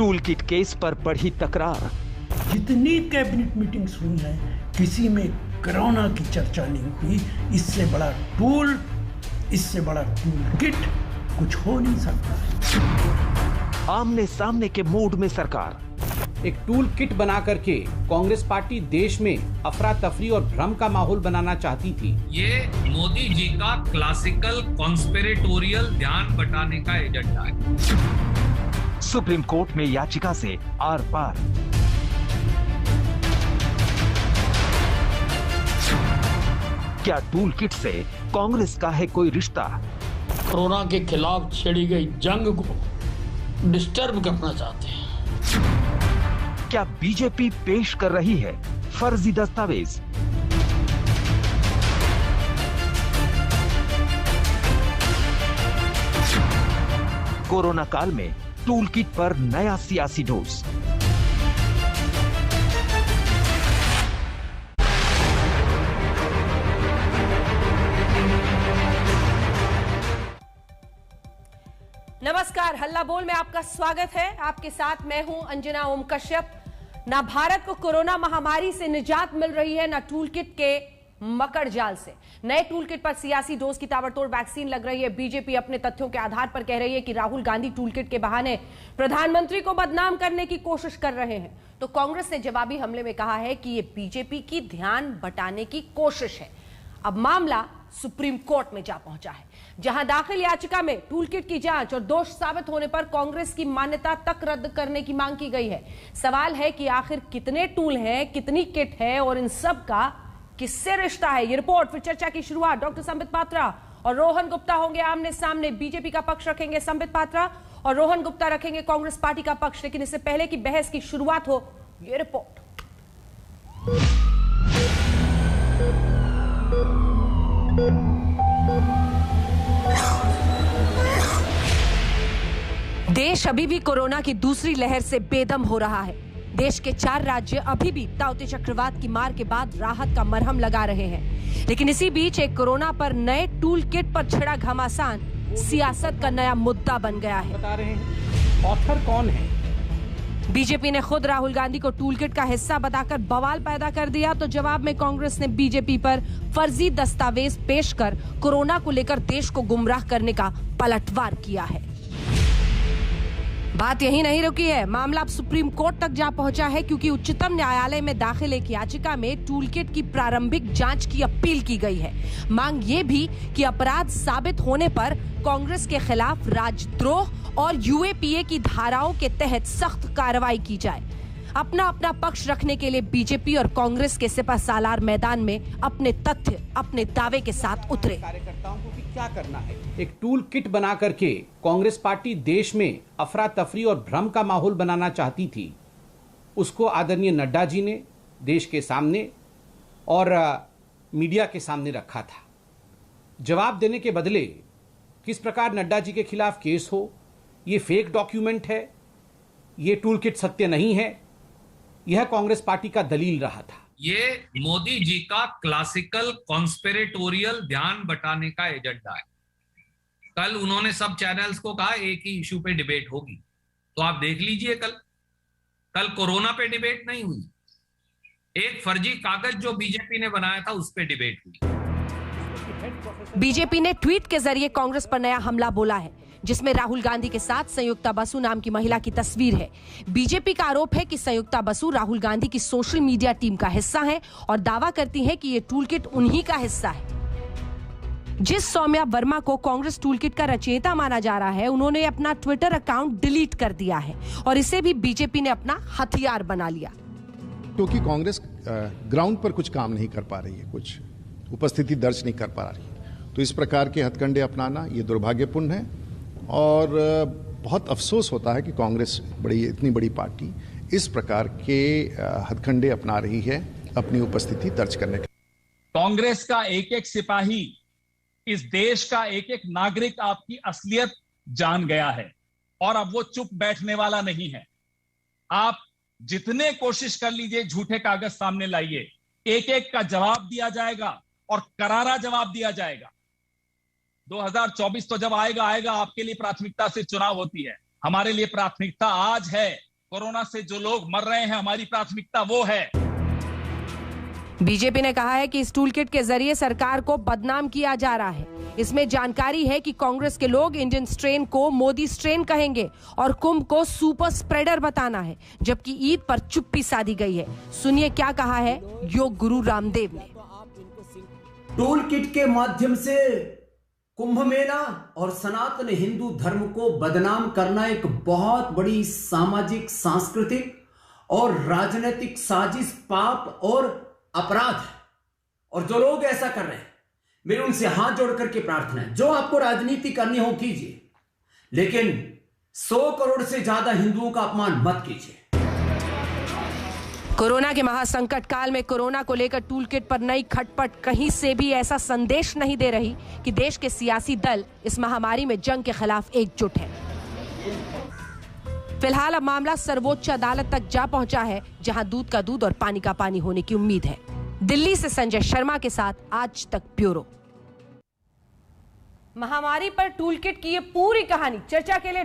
Tool kit case पर बढ़ी तकरार। जितनी कैबिनेट मीटिंग्स हुई हैं, किसी में कोरोना की चर्चा नहीं हुई। इससे बड़ा टूल किट कुछ हो नहीं सकता। आमने सामने के मूड में सरकार एक टूल किट बना करके कांग्रेस पार्टी देश में अफरा तफरी और भ्रम का माहौल बनाना चाहती थी। ये मोदी जी का क्लासिकल कॉन्स्पिरेटोरियल ध्यान बटाने का एजेंडा है। सुप्रीम कोर्ट में याचिका से आर पार। क्या टूल किट से कांग्रेस का है कोई रिश्ता? कोरोना के खिलाफ छेड़ी गई जंग को डिस्टर्ब करना चाहते हैं। क्या बीजेपी पेश कर रही है फर्जी दस्तावेज? कोरोना काल में टूल किट पर नया सियासी डोज। नमस्कार, हल्ला बोल में आपका स्वागत है। आपके साथ मैं हूं अंजना ओम कश्यप। ना भारत को कोरोना महामारी से निजात मिल रही है, ना टूल किट के मकर जाल से। नए टूल किट पर सियासी डोज की ताबड़तोड़ वैक्सीन लग रही है। बीजेपी अपने तथ्यों के आधार पर कह रही है कि राहुल गांधी टूल किट के बहाने प्रधानमंत्री को बदनाम करने की कोशिश कर रहे हैं, तो कांग्रेस ने जवाबी हमले में कहा है कि यह बीजेपी की ध्यान बटाने की कोशिश है। अब मामला सुप्रीम कोर्ट में जा पहुंचा है, जहां दाखिल याचिका में टूल किट की जांच और दोष साबित होने पर कांग्रेस की मान्यता तक रद्द करने की मांग की गई है। सवाल है कि आखिर कितने टूल हैं, कितनी किट है और इन सब का किससे रिश्ता है। ये रिपोर्ट, फिर चर्चा की शुरुआत। डॉक्टर संबित पात्रा और रोहन गुप्ता होंगे आमने सामने। बीजेपी का पक्ष रखेंगे संबित पात्रा और रोहन गुप्ता रखेंगे कांग्रेस पार्टी का पक्ष। लेकिन इससे पहले कि बहस की शुरुआत हो, ये रिपोर्ट। देश अभी भी कोरोना की दूसरी लहर से बेदम हो रहा है। देश के 4 राज्य अभी भी ताउते चक्रवात की मार के बाद राहत का मरहम लगा रहे हैं। लेकिन इसी बीच एक कोरोना पर नए टूल किट पर छिड़ा घमासान सियासत का नया मुद्दा बन गया है। बता रहे हैं ऑथर कौन है? बीजेपी ने खुद राहुल गांधी को टूल किट का हिस्सा बताकर बवाल पैदा कर दिया, तो जवाब में कांग्रेस ने बीजेपी पर फर्जी दस्तावेज पेश कर कोरोना को लेकर देश को गुमराह करने का पलटवार किया है। बात यही नहीं रुकी है, मामला अब सुप्रीम कोर्ट तक जा पहुंचा है, क्योंकि उच्चतम न्यायालय में दाखिल एक याचिका में टूल किट की प्रारंभिक जांच की अपील की गई है। मांग ये भी कि अपराध साबित होने पर कांग्रेस के खिलाफ राजद्रोह और यूएपीए की धाराओं के तहत सख्त कार्रवाई की जाए। अपना अपना पक्ष रखने के लिए बीजेपी और कांग्रेस के सिपह सालार मैदान में अपने तथ्य, अपने दावे के साथ उतरे। कार्यकर्ताओं को भी क्या करना है? एक टूल किट बना करके कांग्रेस पार्टी देश में अफरा तफरी और भ्रम का माहौल बनाना चाहती थी। उसको आदरणीय नड्डा जी ने देश के सामने और मीडिया के सामने रखा था। जवाब देने के बदले किस प्रकार नड्डा जी के खिलाफ केस हो, ये फेक डॉक्यूमेंट है, ये टूल किट सत्य नहीं है, यह कांग्रेस पार्टी का दलील रहा था। ये मोदी जी का क्लासिकल कॉन्स्पिरेटोरियल ध्यान बटाने का एजेंडा है। कल उन्होंने सब चैनल्स को कहा एक ही इशू पे डिबेट होगी, तो आप देख लीजिए कल कोरोना पे डिबेट नहीं हुई, एक फर्जी कागज जो बीजेपी ने बनाया था उस पे डिबेट हुई। बीजेपी ने ट्वीट के जरिए कांग्रेस पर नया हमला बोला है, जिसमें राहुल गांधी के साथ संयुक्ता बसु नाम की महिला की तस्वीर है। बीजेपी का आरोप है कि संयुक्ता बसु राहुल गांधी की सोशल मीडिया टीम का हिस्सा है और दावा करती है कि ये टूल किट उन्हीं का हिस्सा है। जिस सौम्या वर्मा को कांग्रेस टूल किट का रचयिता माना जा रहा है, उन्होंने अपना ट्विटर अकाउंट डिलीट कर दिया है और इसे भी बीजेपी ने अपना हथियार बना लिया। क्योंकि कांग्रेस ग्राउंड पर कुछ काम नहीं कर पा रही है, कुछ उपस्थिति दर्ज नहीं कर पा रही है, तो इस प्रकार के हथकंडे अपनाना ये दुर्भाग्यपूर्ण है। और बहुत अफसोस होता है कि कांग्रेस इतनी बड़ी पार्टी इस प्रकार के हथकंडे अपना रही है अपनी उपस्थिति दर्ज करने के। कांग्रेस का एक एक सिपाही, इस देश का एक एक नागरिक आपकी असलियत जान गया है और अब वो चुप बैठने वाला नहीं है। आप जितने कोशिश कर लीजिए झूठे कागज सामने लाइए, एक एक का जवाब दिया जाएगा और करारा जवाब दिया जाएगा। 2024 तो जब आएगा, आपके लिए प्राथमिकता से चुनाव होती है, हमारे लिए प्राथमिकता आज है कोरोना से जो लोग मर रहे हैं, हमारी प्राथमिकता वो है। बीजेपी ने कहा है कि इस टूल किट के जरिए सरकार को बदनाम किया जा रहा है। इसमें जानकारी है कि कांग्रेस के लोग इंडियन स्ट्रेन को मोदी स्ट्रेन कहेंगे और कुंभ को सुपर स्प्रेडर बताना है, जबकि ईद पर चुप्पी साधी गई है। सुनिए क्या कहा है योग गुरु रामदेव ने। टूल किट के माध्यम से कुंभ मेला और सनातन हिंदू धर्म को बदनाम करना एक बहुत बड़ी सामाजिक, सांस्कृतिक और राजनीतिक साजिश, पाप और अपराध है। और जो लोग ऐसा कर रहे हैं, मेरे उनसे हाथ जोड़ करके प्रार्थना है, जो आपको राजनीति करनी हो कीजिए, लेकिन 100 करोड़ से ज्यादा हिंदुओं का अपमान मत कीजिए। कोरोना के महासंकट काल में कोरोना को लेकर टूल किट पर नई खटपट कहीं से भी ऐसा संदेश नहीं दे रही कि देश के सियासी दल इस महामारी में जंग के खिलाफ एकजुट है। फिलहाल अब मामला सर्वोच्च अदालत तक जा पहुंचा है, जहां दूध का दूध और पानी का पानी होने की उम्मीद है। दिल्ली से संजय शर्मा के साथ आज तक ब्यूरो। महामारी पर टूल किट की ये पूरी कहानी चर्चा के लिए